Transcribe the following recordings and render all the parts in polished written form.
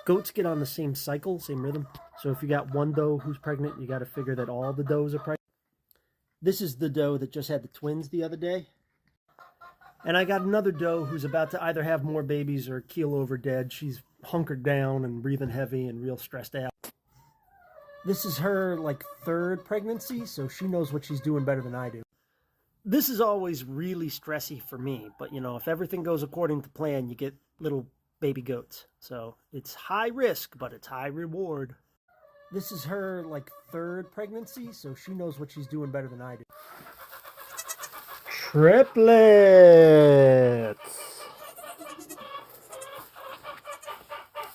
Goats get on the same cycle, same rhythm. So if you got one doe who's pregnant, you got to figure that all the does are pregnant. This is the doe that just had the twins the other day. And I got another doe who's about to either have more babies or keel over dead. She's hunkered down and breathing heavy and real stressed out. This is her like third pregnancy, so she knows what she's doing better than I do. This is always really stressy for me, but you know, if everything goes according to plan, you get little baby goats. So it's high risk, but it's high reward. This is her like third pregnancy, so she knows what she's doing better than I do. Triplets!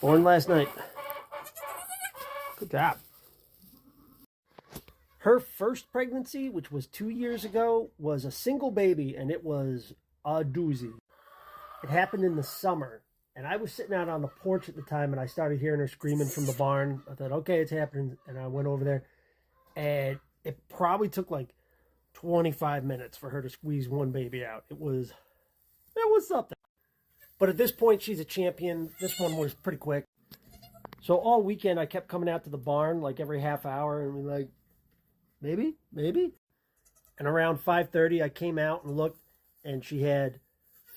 Born last night. Good job. Her first pregnancy, which was 2 years ago, was a single baby, and it was a doozy. It happened in the summer, and I was sitting out on the porch at the time, and I started hearing her screaming from the barn. I thought, okay, it's happening, and I went over there, and it probably took like 25 minutes for her to squeeze one baby out. It was something. But at this point, she's a champion. This one was pretty quick. So all weekend, I kept coming out to the barn like every half hour, and we're like, maybe. And around 5:30, I came out and looked, and she had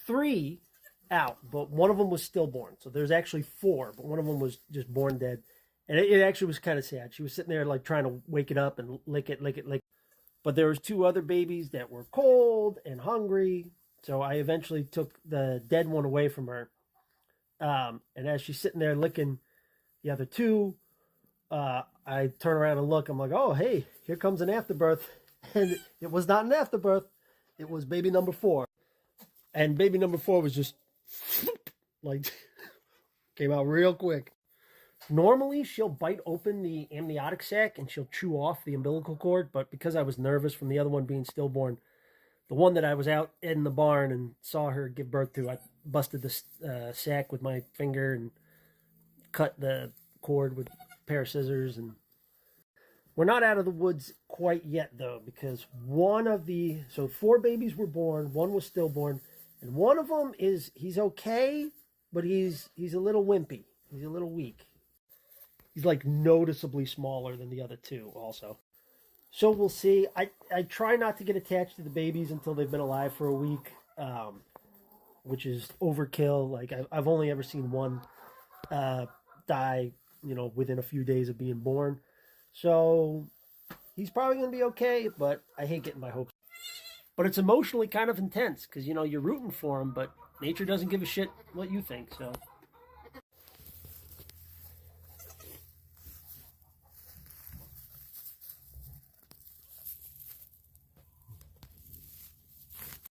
3 out, but one of them was stillborn. So there's actually 4, but one of them was just born dead. And it actually was kind of sad. She was sitting there like trying to wake it up and lick it. But there was 2 other babies that were cold and hungry. So I eventually took the dead one away from her. And as she's sitting there licking the other 2, I turn around and look. I'm like, oh, hey, here comes an afterbirth. And it was not an afterbirth. It was baby number 4. And baby number 4 was just like came out real quick. Normally, she'll bite open the amniotic sac and she'll chew off the umbilical cord. But because I was nervous from the other one being stillborn, the one that I was out in the barn and saw her give birth to, I busted the sac with my finger and cut the cord with a pair of scissors. And we're not out of the woods quite yet, though, because 4 babies were born, 1 was stillborn, and one of them he's okay, but he's a little wimpy. He's a little weak. He's like noticeably smaller than the other 2 also. So we'll see. I try not to get attached to the babies until they've been alive for a week, which is overkill. Like I've only ever seen one die, within a few days of being born. So he's probably going to be okay, but I hate getting my hopes. But it's emotionally kind of intense because, you're rooting for him, but nature doesn't give a shit what you think, so...